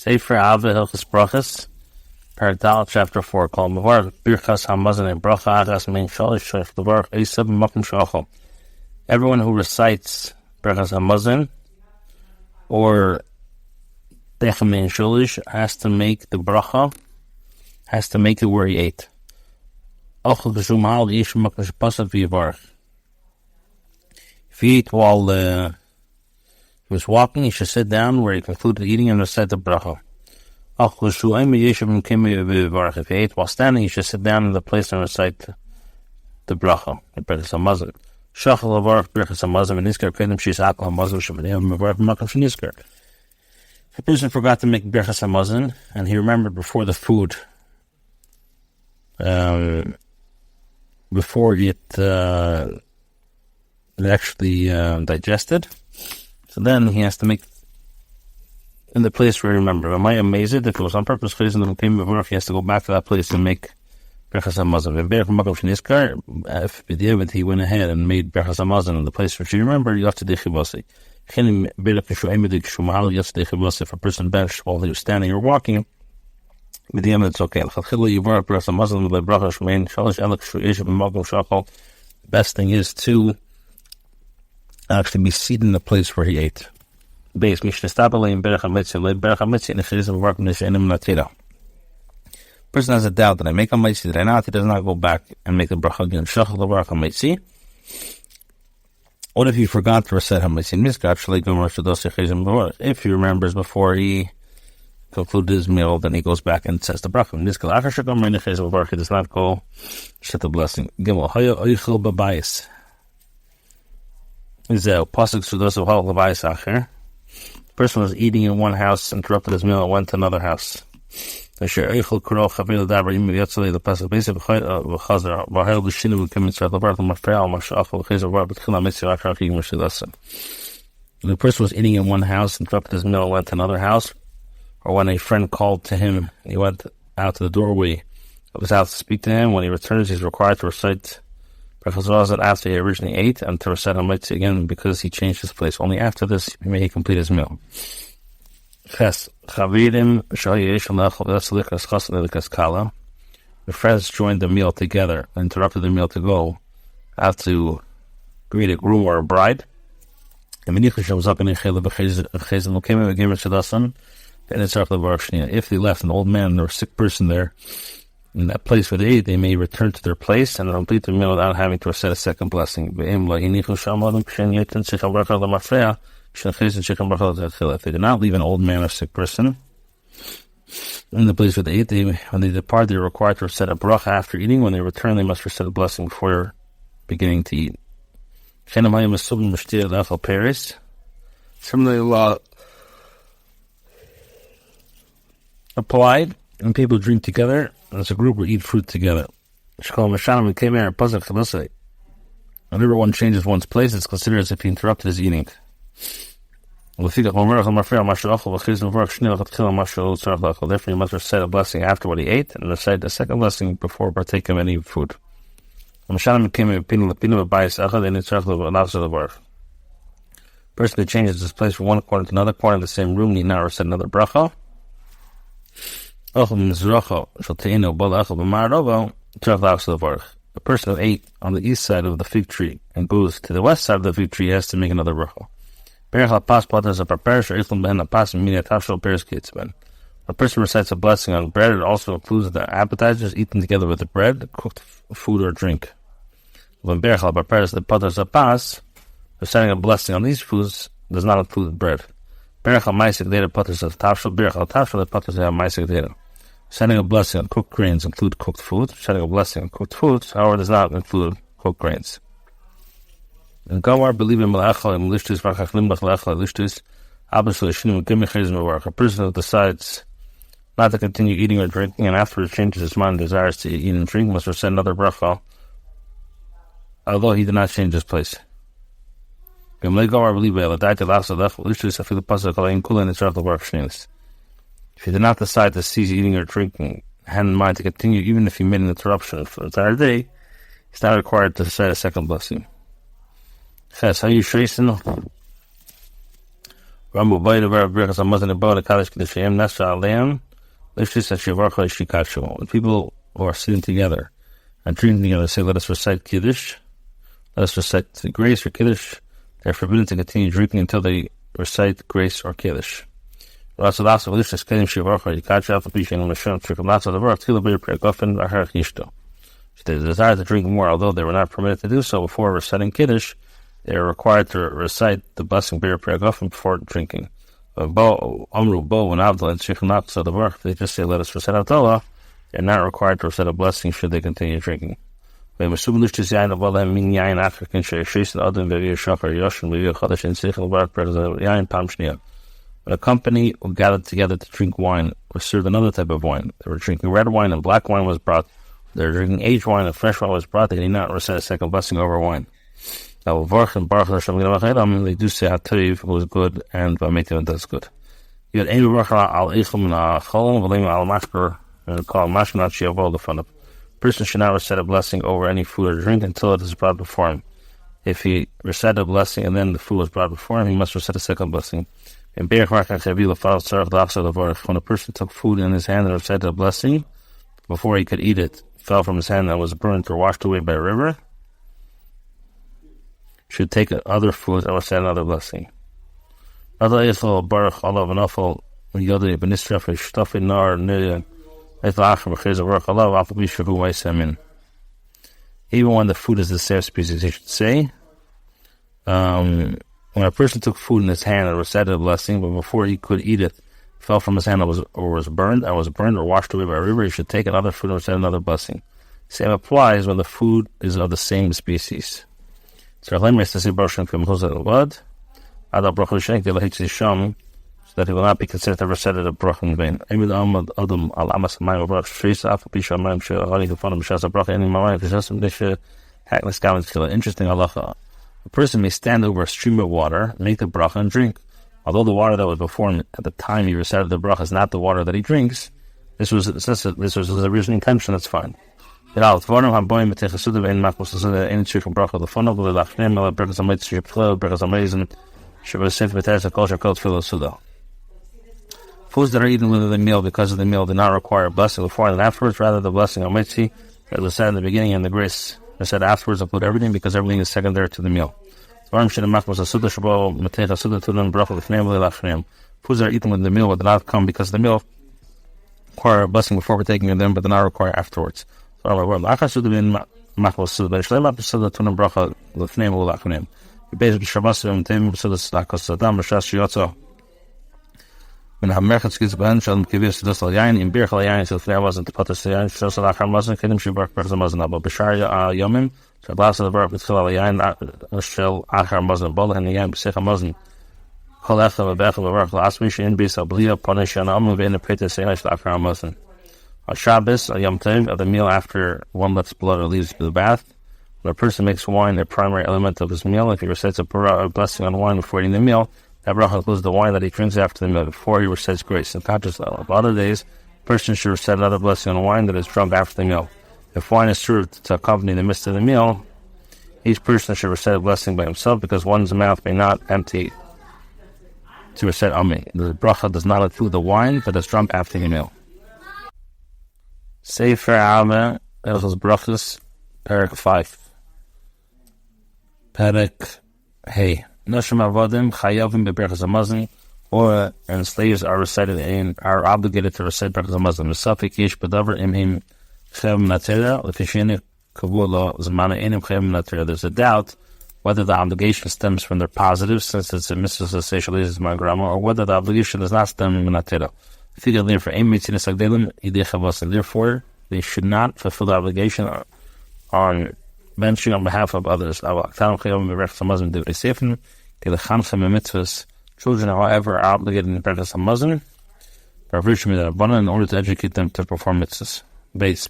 Sefer Hilchos Berachot Perek chapter 4 called Mavar Birchas Hamazon and Bracha Achas Mein Shalish Shech Levarach Esav Makom Shachal. Everyone who recites Birchas Hamazon or Dechem Mein Shalish has to make the bracha, has to make it where he ate. If he ate while he was walking, he should sit down where he concluded eating and recite the bracha. If he ate while standing, he should sit down in the place and recite the bracha, the Birchas Hamazon. Shachal Levarach Birchas Hamazon v'nizkar kedem she's akal hamazon she'b'nei mevarach b'makom she'nizkar. If a person forgot to make Birchas Hamazon and he remembered before the food, before it actually digested, so then he has to make in the place where he remembered. Am I amazed if it was on purpose? He has to go back to that place and make Birchas Hamazon. If he went ahead and made Birchas Hamazon in the place where he remembered, you have to dechivasi. If a person benched while he was standing or walking, it's okay. The best thing is to actually be seated in the place where he ate. Person has a doubt, did I make a maitzi, did I not? He does not go back and make the bracha again. What if he forgot to recite hamaitzi? If he remembers before he concluded his meal, then he goes back and says the bracha. He does not go set the blessing. The person was eating in one house, interrupted his meal, and went to another house. The person was eating in one house, interrupted his meal, and went to another house. Or when a friend called to him, he went out to the doorway of his house to speak to him. When he returns, he's required to recite Birchas Hamazon after he originally ate, and to recite hamaitzi again because he changed his place. Only after this may he complete his meal. The friends joined the meal together, interrupted the meal to go out to greet a groom or a bride. If they left an old man or a sick person there in that place where they ate, they may return to their place and complete the meal without having to recite a second blessing. If they did not leave an old man or sick person in the place where they ate, when they depart, they are required to recite a bracha after eating. When they return, they must recite a blessing before beginning to eat. Similarly, law applied when people drink together as a group or eat fruit together. Whenever one changes one's place, it's considered as if he interrupted his eating. Therefore, you must recite a blessing after what he ate and recite a second blessing before partaking of any food. Person who changes his place from one corner to another corner in the same room need not recite another bracha. A person who ate on the east side of the fig tree and goes to the west side of the fig tree has to make another bracha. A person recites a blessing on bread. It also includes the appetizers eaten together with the bread, cooked food or drink. Reciting a blessing on these foods does not include bread. Reciting a blessing on cooked grains include cooked food. Reciting a blessing on cooked foods, however, does not include cooked grains. And Gawar believe in Malachal and Lishtus Vakachlim Bachlachal Lishtus Abasalishinim Gimmichizim. A person who decides not to continue eating or drinking and afterwards changes his mind and desires to eat and drink must recite another bracha, although he did not change his place. If he did not decide to cease eating or drinking, had in mind to continue even if he made an interruption for the entire day, he's not required to recite a second blessing. When people who are sitting together and drinking together say, let us recite Kiddush, let us recite the grace or Kiddush, they're forbidden to continue drinking until they recite grace or Kiddush. They desire to drink more, although they were not permitted to do so before reciting Kiddush. They are required to recite the blessing before drinking. They just say, let us recite Havdalah. They are not required to recite a blessing should they continue drinking. When a company gathered together to drink wine, was served another type of wine. They were drinking red wine and black wine was brought. They were drinking aged wine and fresh wine was brought. They did not recite a second blessing over wine. Now, they do say Hatayiv was good and Vametiv does good. You had Ein Baruch al Eichel min HaCholon v'leim al Mashper and call Mashmanat Shiavol the front of. Person should not recite a blessing over any food or drink until it is brought before him. If he recited a blessing and then the food was brought before him, he must recite a second blessing. When a person took food in his hand and recited a blessing, before he could eat it, fell from his hand and was burnt or washed away by a river, should take other food and recite another blessing. Even when the food is the same species, he should say, when a person took food in his hand and recited a blessing, but before he could eat it, fell from his hand or was burned or washed away by a river, he should take another food and recite another blessing. Same applies when the food is of the same species. So that he will not be considered to have recited a bracha in vain. Interesting halacha. A person may stand over a stream of water, make the bracha and drink. Although the water that was before him at the time he recited the bracha is not the water that he drinks, this was his original intention, that's fine. Foods that are eaten with the meal because of the meal do not require a blessing before and afterwards. Rather, the blessing on mitzi that was said in the beginning and the grace was said afterwards include everything because everything is secondary to the meal. Foods that are eaten with the meal but do not come because of the meal require a blessing before partaking of them but do not require afterwards. When Hamerchatz gives ban shall give us this yain in beer yain so there wasn't the potter yain so salachar mazan kedim shibak berzam mazan abo bishar yomim so blas the bar with yain shall achar mazan bol and yain b'sech mazan kolel v'bechel v'varach last week in bis ablia punish and amu v'in the pita say achar mazan. On Shabbos, a Yom Tov, of the meal after one lets blood or leaves the bath. When a person makes wine the primary element of his meal, if he recites a blessing on wine before eating the meal, that bracha includes the wine that he drinks after the meal before he recites grace. And conscious of other days, a person should recite another blessing on wine that is drunk after the meal. If wine is served to accompany the midst of the meal, each person should recite a blessing by himself because one's mouth may not empty to recite Ami. The bracha does not include the wine that is drunk after the meal. Sefer Alma, Hilchos Berachot Perek 5. Perek Hey. Noshim Avodim Chayavim beBerachos Hamazon, or and slaves are obligated to recite Berachos Hamazon. Misafik Yesh B'davar Imhim Chayav Minatera L'Fisheni Kavur Lo Zmana Enim Chayav Minatera. There's a doubt whether the obligation stems from their positive, since it's a mitzvah socializes my grandma, or whether the obligation does not stem from Minatera. Therefore, they should not fulfill the obligation on benching on behalf of others. Children, however, are obligated in Berachos Hamazon in order to educate them to perform mitzvahs. Base.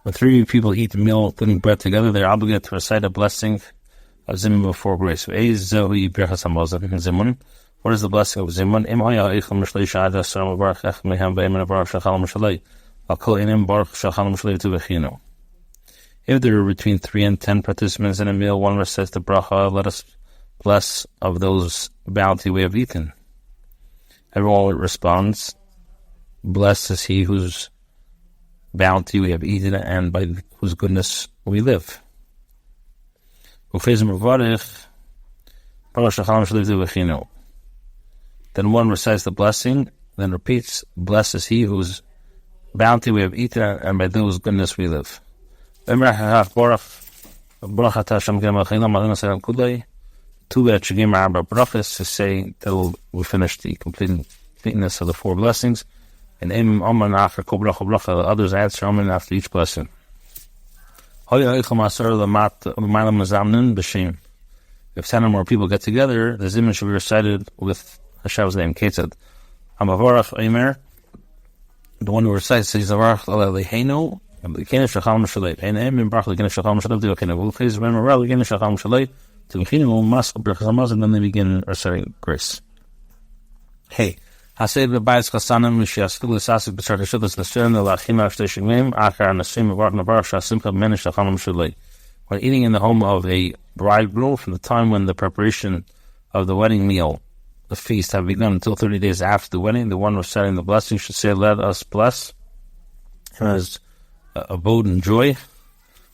When three people eat the meal, including bread together, they are obligated to recite a blessing of Zimun before grace. What is the blessing of Zimun? If there are between 3 and 10 participants in a meal, one recites the bracha, let us bless of those bounty we have eaten. Everyone responds, blessed is he whose bounty we have eaten and by whose goodness we live. Then one recites the blessing, then repeats, blessed is he whose bounty we have eaten and by whose goodness we live. Two that brachas to say that we finish the completeness of the 4 blessings, and after the others answer after each blessing. If 10 or more people get together, the zimun should be recited with Hashem's name. Ketzad Hamavarach Omer, the one who recites says Zavarach Aleinu. To the and then they begin reciting grace. Hey, when eating in the home of a bridegroom, from the time when the preparation of the wedding meal, the feast, have begun until 30 days after the wedding, the one reciting the blessing should say, let us bless him as abode and joy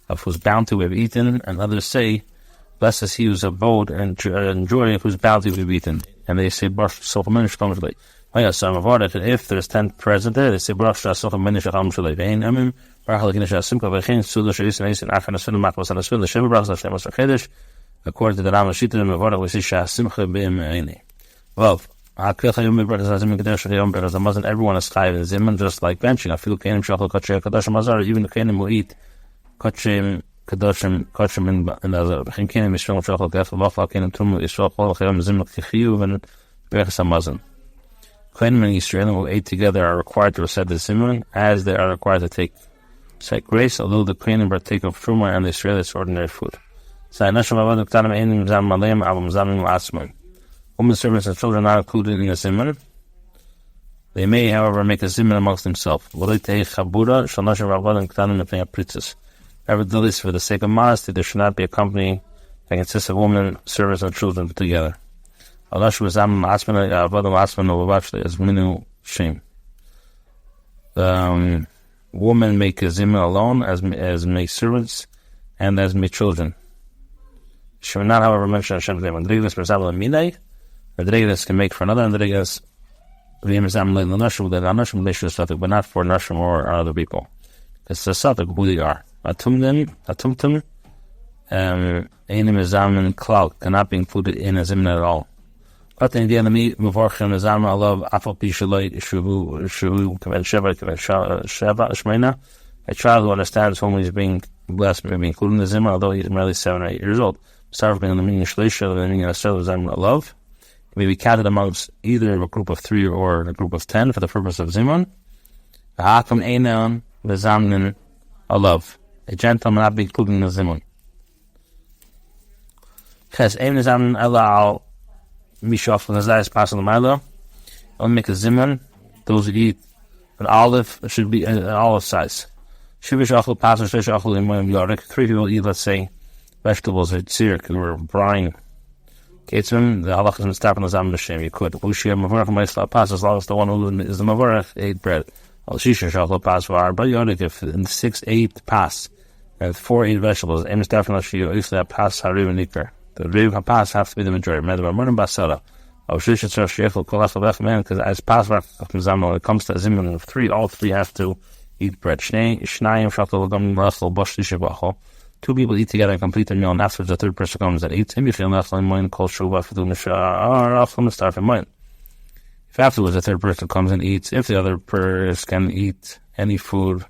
of whose bounty we have eaten, and others say, blessed is he whose abode and joy of whose bounty we have eaten. And they say, if there's 10 present there, they say, according to the Rambam Hilchos everyone is chayiv in zimun, just like benching. I feel kainim shachal kachim kadashim azar. Even the kainim will eat kachim kadashim in the azar. B'chin kainim yisrael shachal gafel v'afal kainim tumu yisrael chol chayim zimun k'chiyuv and berachas hamazon. Kainim and Yisrael who ate together are required to recite the zimun as they are required to take grace, although the kainim partake of truma and the Yisrael is ordinary food. Women servants and children are not included in the zimun. They may, however, make a zimun amongst themselves. Nevertheless, for the sake of modesty, there should not be a company that consists of women, servants, and children put together. Women make a zimun alone, as make servants, and as make children. She will not, however, mention Hashem's name. The Dregas can make for another, and the Dregas but not for Nashim or other people. It's a Satuk who they are. Atumtum, Einim Zamin Cloud cannot be included in a Zimun at all. But in the enemy, Mavorchim Zamin Allah, Afal Pishalai, Shuvu, Sheva, Shmeina, a child who understands whom he's being blessed may be included in the Zimun, although he's merely 7 or 8 years old. Start from the meaning of Shleisha, the meaning of Zamin Allah. It may be counted amongst either a group of 3 or a group of 10 for the purpose of Zimun. Ha'akum Einan v'zamnin alav. A gentleman not be included in the Zimun. Ches Ein v'zamnin ala al mishaf v'nazayis pasal l'mayla. Only make a Zimun. Those who eat an olive should be an olive size. Shivish achul pasal shvish achul imoyim yorik. 3 people eat, let's say, vegetables or tzirk or brine. Ketzim, the halach is mistap on the zam b'shem. You could. Ushia mavorach ma'isla pas, as long as the one who is the mavorach ate bread. Al shisha shachla pas var. But yodik, if in 6 ate pas, and 4 ate vegetables, and mistap on the shio, isla pas hariv and nikar. The riv hapas have to be the majority. Medavar morning basara. Al shisha tzar sheichel kolach levech man, because as pas var when it comes to a zimun of 3, all 3 have to eat bread. Shnayim shachla l'gam l'achol bosh shisha b'achol. 2 people eat together and complete their meal, and afterwards the 3rd person comes and eats. If afterwards the 3rd person comes and eats, if the other person can eat any food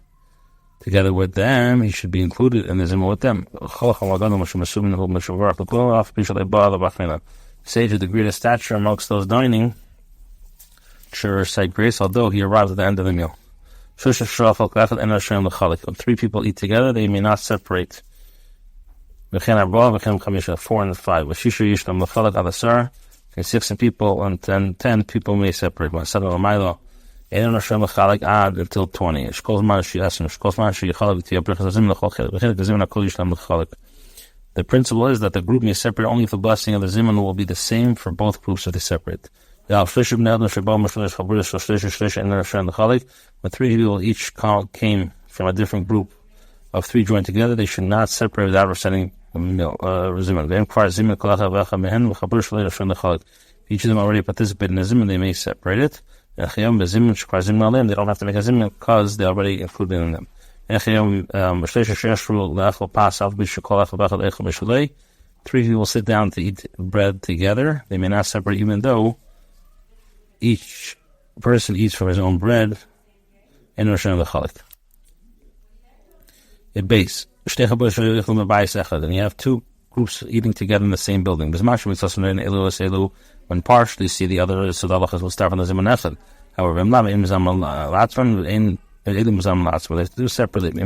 together with them, he should be included in the zimun with them. Sage of the greatest stature amongst those dining should recite grace, although he arrives at the end of the meal. When 3 people eat together, they may not separate. 4 and 5. With Shisha Yishlam Lachalak Alasar, 6 people and 10 people may separate. Ein Hashem l'chalek ad until 20. Shkol zman she'asim, shkol zman she'yichalek v'tiyah brachas hazim l'chol chelek, v'chelik hazim l'kol yishlam l'chalek. The principle is that the group may separate only if the blessing of the zimun will be the same for both groups if they separate. When 3 people each came from a different group of 3 joined together, they should not separate without reciting zimun. Each of them already participated in a zimun, they may separate it. They don't have to make a zimun because they already included in them. 3 people sit down to eat bread together. They may not separate even though each person eats from his own bread. In base. And you have 2 groups eating together in the same building. When partially see the other, so the halachas will start from the zimun echad. However, they do separately. They're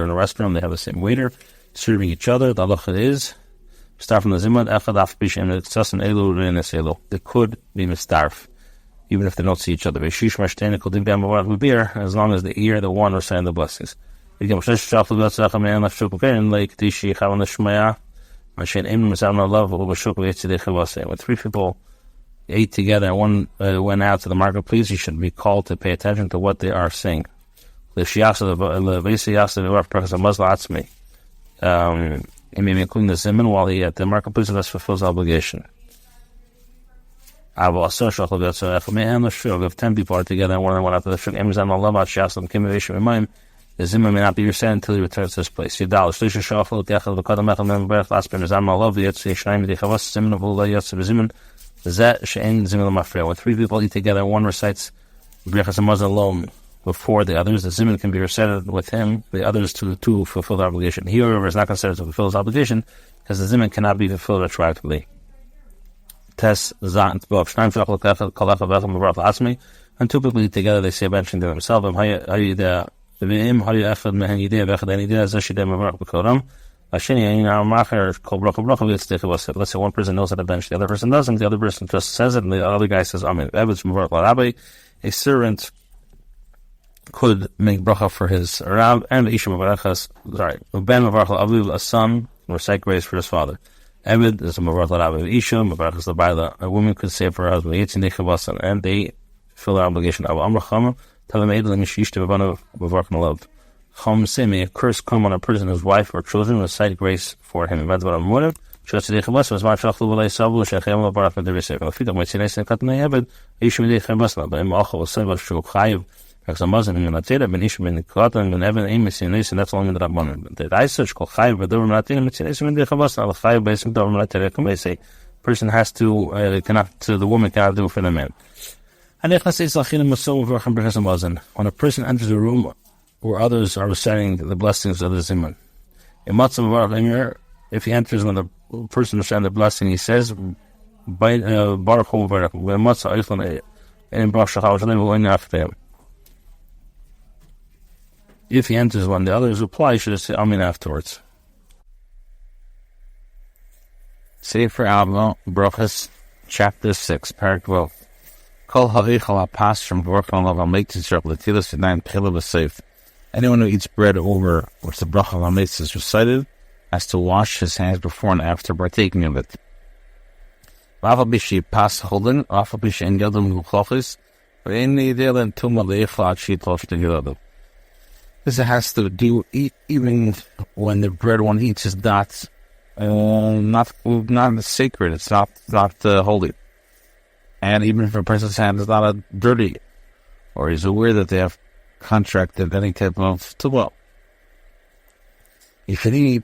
in a restaurant, they have the same waiter serving each other. The halacha is start from the zimun echad af b'shem tzas and elu reines elu. They could be mistarf even if they don't see each other. As long as they hear the one reciting the blessings. When 3 people ate together and one went out to the marketplace, you should be called to pay attention to what they are saying. Including the zimun while he at the marketplace, thus fulfills the obligation. If 10 people are together and one went out to the shuk, the zimun may not be recited until he returns to this place. When 3 people eat together, one recites Berachas Hamazon alone before the others, the zimun can be recited with him, the others to fulfill the obligation. He, however, is not considered to fulfill his obligation because the zimun cannot be fulfilled retroactively. And 2 people eat together, they say mentioning to themselves, let's say one person knows how to bench, the other person doesn't, the other person just says it, and the other guy says, Amen. A servant could make bracha for his rab, and a son recite grace for his father. Eved is a mavarach l'rabbi. Isha, mavarach is the baila. A woman could say for her husband, and they fill their obligation. Tell them, may a curse come on a person whose wife or children recite grace for him. Because a Muslim in Natira, Ben Ishim in Katan, Ben Evan, Amos in Nation, that's only in the Rabbanon. The research called Chayiv, but Dover Natina, Mitzination in the Chabas, al Chayiv, basic Dover Natira, come say, person has to, the woman cannot do for the man. And when a person enters a room where others are reciting the blessings of the Zimun, if he enters when the person reciting the blessing, he says, Baruch Hu Baruch, if he enters when the others reply, he should say Amen afterwards. Sefer Abba, Brachas, Chapter 6, Perek 12. Kol havichal apas from Vorchon of Ametis Shrap Latilas Vidayim Pchila B'Seif. Anyone who eats bread over which the bracha of Ametis is recited has to wash his hands before and after partaking of it. V'afal b'shi pas holden, v'afal b'shi en yodom l'chlochis, v'en nidel en tumma le'echla ad shitlosh t'giladov. This has to do even when the bread one eats is not sacred. It's not holy, and even if a person's hand is not dirty, or he's aware that they have contracted any type of tumah, he should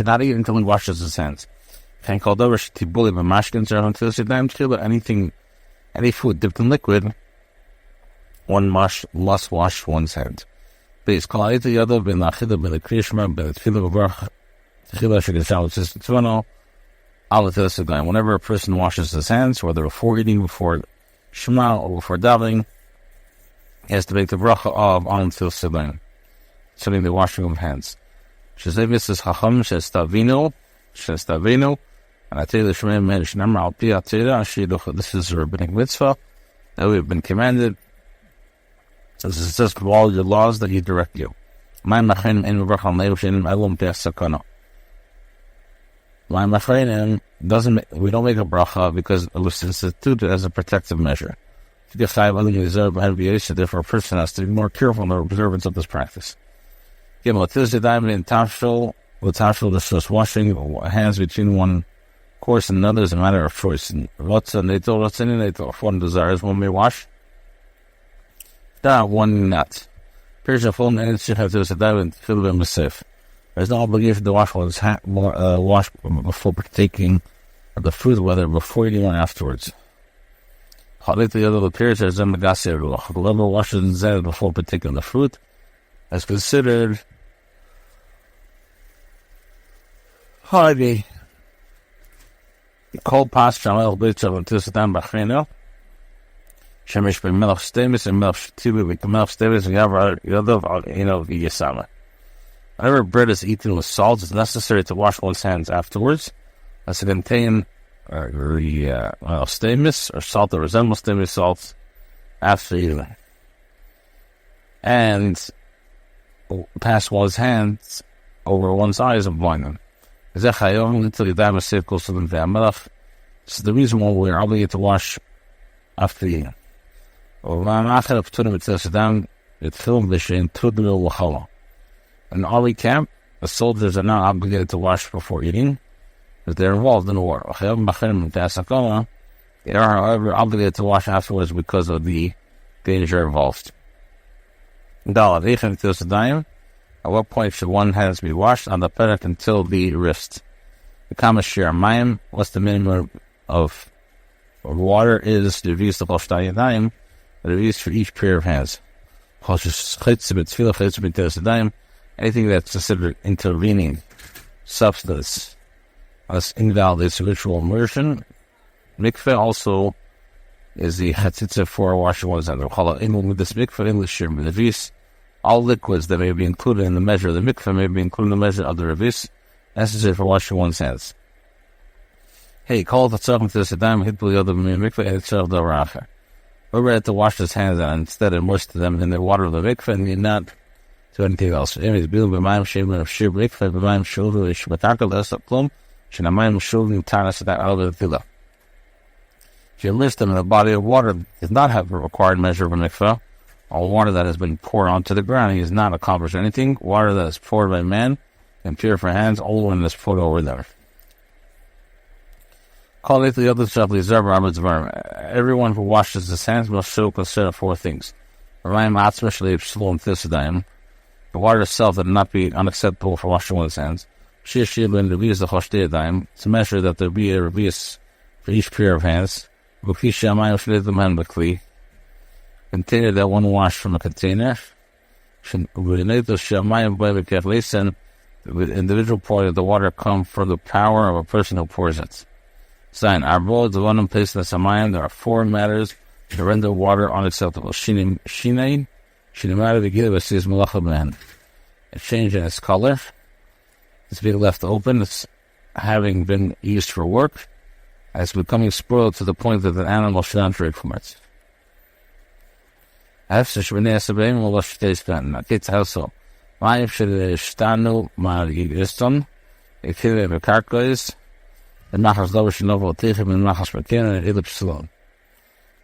not eat until he washes his hands. Anything, any food dipped in liquid, one must wash one's hands. Whenever a person washes his hands, whether before eating, before Shema, or before davening, he has to make the bracha of on Tfil Sibain, setting the washing of hands. This is Chacham Shestavino, and I tell you the Shema Shnamar Al Pi Atira. This is a rabbinic mitzvah that we have been commanded, as it says, from all your laws that He direct you. My machainim ein mebrach al neivim elum be'asakana. My machainim we don't make a bracha because it was instituted as a protective measure. Therefore, a person has to be more careful in the observance of this practice. This is washing hands between one course and another is a matter of choice. If one desires, one may wash. One not. There's no obligation to wash one's hand, wash before partaking of the food, whether before eating or afterwards. The level washes his hand before partaking of the fruit as considered holiday. Cold pasta and bits of Tisatan Bachreno. Shemish by Melch Stavis and Melch Tibu with Melch Stavis and Yadav Yasama. Whenever bread is eaten with salt, it's necessary to wash one's hands afterwards, as it contains stamus or salt that resembles stamus salt after eating. And pass one's hands over one's eyes and blind them. This is the reason why we are obligated to wash after eating. In Ari camp, the soldiers are not obligated to wash before eating, because they're involved in the war. They are, however, obligated to wash afterwards because of the danger involved. At what point should one hands be washed? On the perek until the wrist. The kamashir mayim, what's the minimum of water is the revis of the revis for each pair of hands. Anything that's considered intervening substance as invalidates ritual immersion. Mikveh also is the chatzitza for washing one's hands. With this mikveh, English term, the revis, all liquids that may be included in the measure of the mikveh may be included in the measure of the revis necessary for washing one's hands. Hey, call the tzarchim to the sedam, hitbul yodam mikveh, and tzarch daracha. We're ready to wash his hands and instead immerse them in the water of the mikveh and not to anything else. If you immerse them in a body of water that does not have a required measure of a mikveh, or water that has been poured onto the ground, he has not accomplished anything. Water that is poured by man and pure for hands, only when it is poured over there. Everyone who washes his hands must show consider four things. The water itself that not be unacceptable for washing one's hands. It's a measure that there be a revis for each pair of hands. Container that one washed from a container. The individual part of the water come from the power of a person who pours it. Sign, our bowl, the one place in the Samayim, there are four matters to render water unacceptable. Shinei, the give says malacha man. A change in its color. It's being left open. It's having been used for work. It's becoming spoiled to the point that the animal should not drink from it. Also, the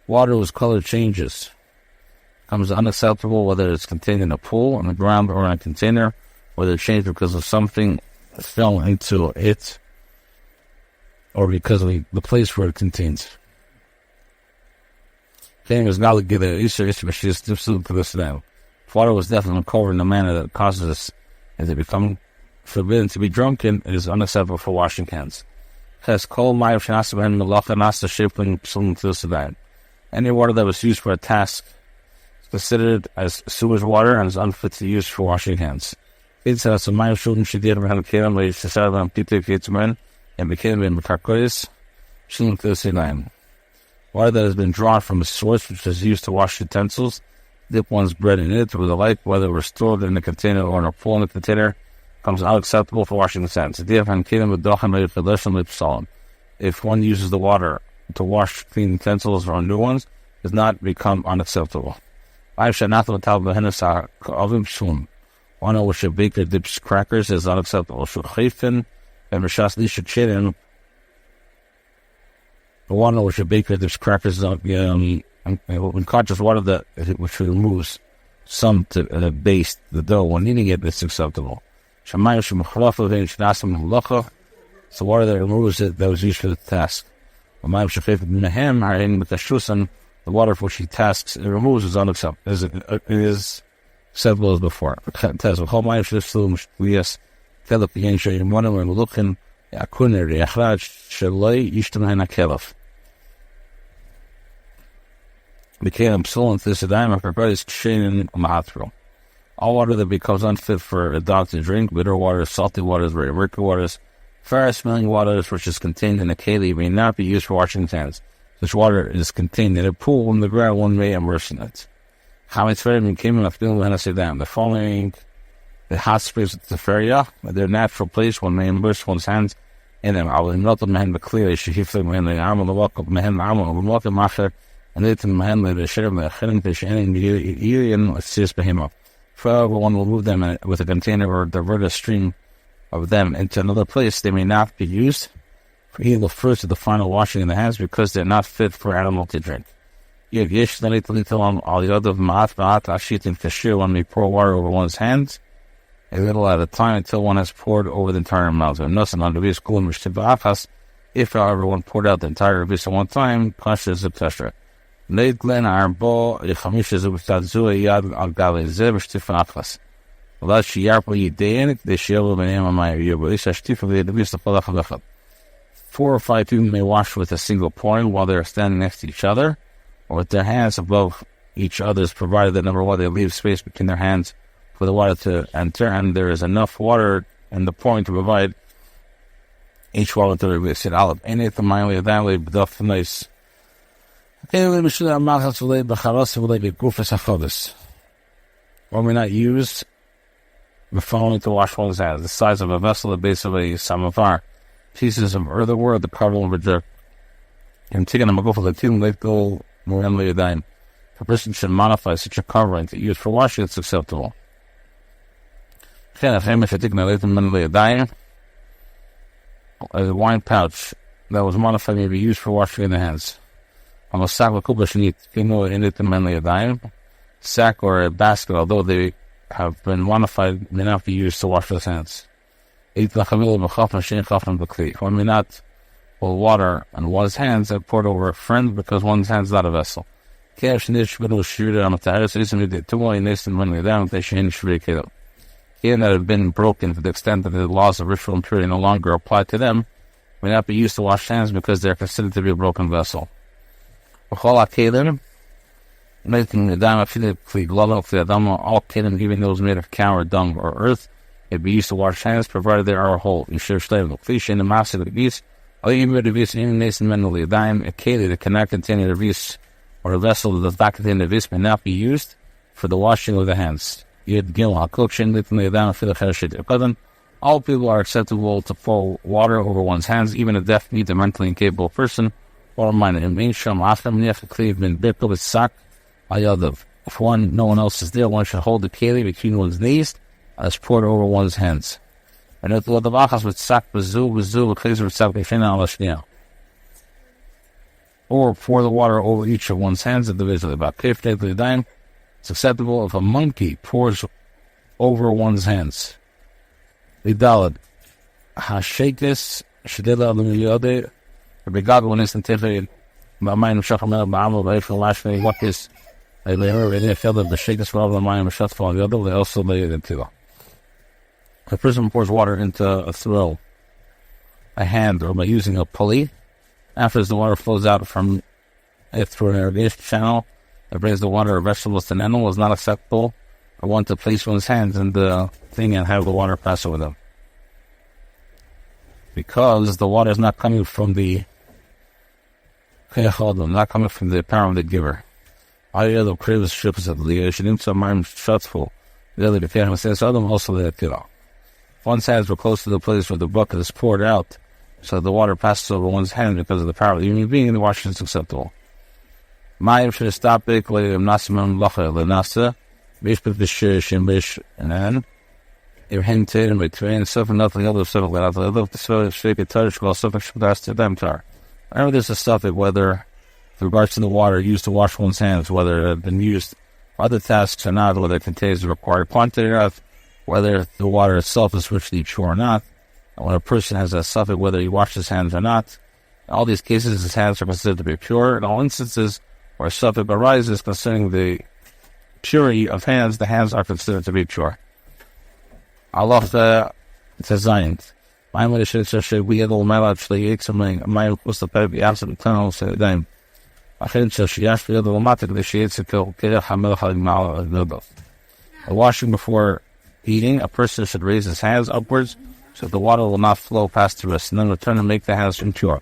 water's color changes. Becomes unacceptable whether it's contained in a pool, on the ground, or in a container, whether it changed because of something that fell into it, or because of the place where it contains. If water was definitely covered in a manner that causes it to become forbidden to be drunken, it is unacceptable for washing hands. Any water that was used for a task is considered as sewage water and is unfit to use for washing hands. Water that has been drawn from a source which is used to wash utensils, dip one's bread in it, or the like, whether it was stored in a container or in a pool in a container, becomes unacceptable for washing the hands. If one uses the water to wash clean utensils or new ones, does not become unacceptable. One in which a baker dips crackers is unacceptable. The one in which a baker dips crackers is unconscious water which removes some to baste the dough. When eating it, it's acceptable. So water that removes it that was used for the task. The water for which he tasks and removes is unacceptable. It is acceptable as before. All water that becomes unfit for a dog to drink, bitter waters, salty waters, very murky waters, foul-smelling waters, which is contained in a keli, may not be used for washing hands. Such water is contained in a pool in the ground, one may immerse in it. The following, the hot springs of the feria, their natural place, one may immerse one's hands in them. I will not the man clear, Forever, one will move them with a container or divert a stream of them into another place. They may not be used for either the first or the final washing of the hands because they're not fit for animal to drink. One may pour water over one's hands a little at a time until one has poured over the entire mouth. If, however, one poured out the entire abyss at one time, conscious etc. Late Glen Arbo, the Hamishes of Tazua Yad al Gale Zeb Stifan Last Yarpo Yidain, the Shiel Benema Maya Yubuisa Stifan, the Vista Palachalachat. 4 or 5 people may wash with a single pouring while they are standing next to each other, or with their hands above each other's, provided that number one, they leave space between their hands for the water to enter, and there is enough water in the pouring to provide each water to be sit out. Anything mainly that way, but the nice. Or we're not used the following to wash one's hands: the size of a vessel, the base of a samovar, pieces of earthenware, the cover of a jar. And taking them go for the tin, let go more than lay down. If a person should modify such a covering to use for washing, it's acceptable. A wine pouch that was modified may be used for washing the hands. Sack or a basket, although they have been modified, may not be used to wash his hands. One may not pour water on one's hands and pour it over a friend because one's hand is not a vessel. Here that have been broken to the extent that the laws of ritual impurity no longer apply to them, may not be used to wash hands because they are considered to be a broken vessel. All kelim, even those made of cow or dung or earth, may be used to wash hands, provided they are whole. You should stay in the cliche in the mass of the beast. A keli that cannot contain a vis or a vessel that does not contain a vis may not be used for the washing of the hands. All people are acceptable to pour water over one's hands, even a deaf, mute, a mentally incapable person, or a minor. If no one else is there, one should hold the keli between one's knees as poured over one's hands. Or pour the water over each of one's hands individually. It's acceptable if a monkey pours over one's hands. Lidalad Hashakis Shadilla Lumiyode Regago and instantaneously my mind of Shafamel Bamo by Lashmi, what is a layer in a field of the shakers rather than mind of Shafal on the other, they also lay it into. A person pours water into a throw, a hand, or by using a pulley. After the water flows out from it through an irrigation channel that brings the water of vegetables to an animal, is not acceptable for one to place one's hands in the thing and have the water pass over them. Because the water is not coming from the not coming from the power of the giver. All other cravings ships of the ocean, so mine shutful. The other dependent says, Adam also let it go. One's hands were close to the place where the bucket is poured out, so the water passes over one's hand because of the power of the human being, and the washing is acceptable. Mayim should stop it. Nasimam lacha lenasa. Bishput b'shir shimbish and if hinted in between something nothing other stuff like that. I love the so shake it touch while something should ask to them tar. Whenever there's a suffix, whether with regards to the water used to wash one's hands, whether it had been used for other tasks or not, whether it contains the required quantity or not, whether the water itself is richly pure or not, and when a person has a suffix, whether he washed his hands or not. In all these cases, his hands are considered to be pure. In all instances where a suffix arises concerning the purity of hands, the hands are considered to be pure. Allah designed. My mother said, we had all my life, they ate something. My was the baby after the tunnel, said, Dame. I think so. She asked the other romantic that she ate to kill washing before eating. A person should raise his hands upwards so the water will not flow past the wrist and then return and make the hands impure.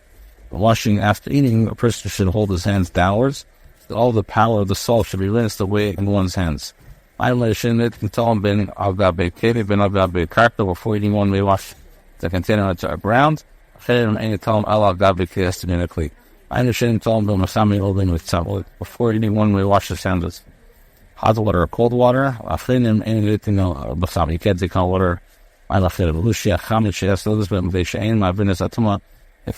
Washing after eating, a person should hold his hands downwards. So all the power of the salt should be rinsed away in one's hands. Before eating one may wash the container onto a ground. Before eating one may wash his hands with hot water or cold water. You can't take hot water. If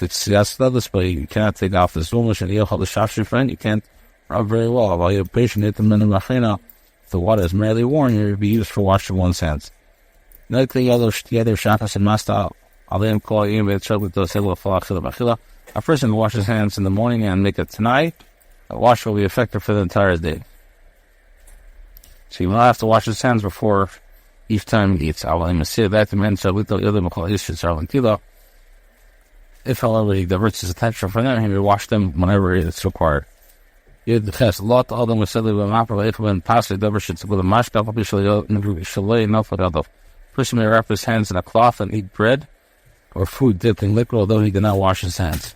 it's yasladus, but you cannot take off the zumish and the friend, you can't rub very well. While you're patient, if the water is merely warm, it will be used for washing one's hands. A person who washes hands in the morning and make a tanai, a wash will be effective for the entire day. So you will not have to wash his hands before each time he eats. If, however, he diverts his attention from them, he will wash them whenever it's required. Person may wrap his hands in a cloth and eat bread or food dipped in liquid, although he did not wash his hands.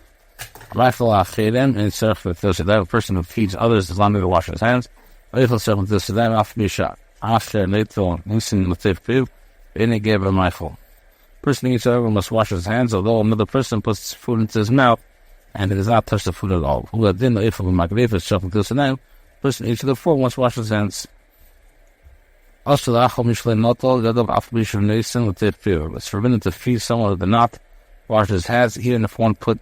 And it's a person who feeds others does not need to wash his hands. Person eats over must wash his hands, although another person puts food into his mouth and it does not touch the food at all. Person eats before must wash his hands. It's forbidden to feed someone who did not wash his hands, even if one put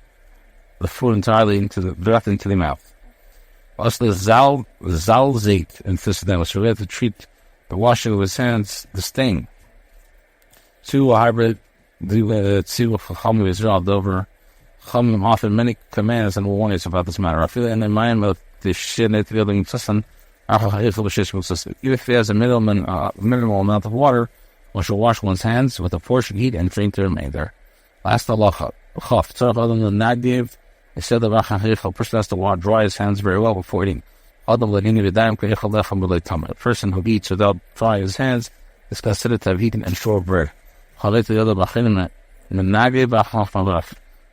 the food entirely directly into the mouth. Also, the zal zait insisted that it was forbidden to treat the washing of his hands the stain. Two hybrid. Chachamim offered many commands and warnings about this matter. I feel in the mind of the if he has a minimal amount of water, one should wash one's hands with a portion, eat and drink the remainder. Last halacha. It said the person has to dry his hands very well before eating. A person who eats without drying his hands is considered to have eaten and short bread.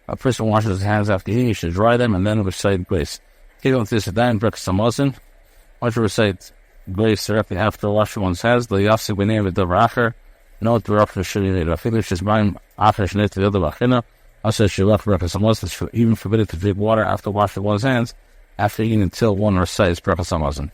A person washes his hands after eating, he should dry them and then recite grace. One should recite grace directly after washing one's hands. The yafsik b'nei v'davar no t'v'rach v'shiri. I think it's just buying after shnei t'v'yadav achina. Also, even forbidden to drink water after washing one's hands after eating until one recites brachas hamazon.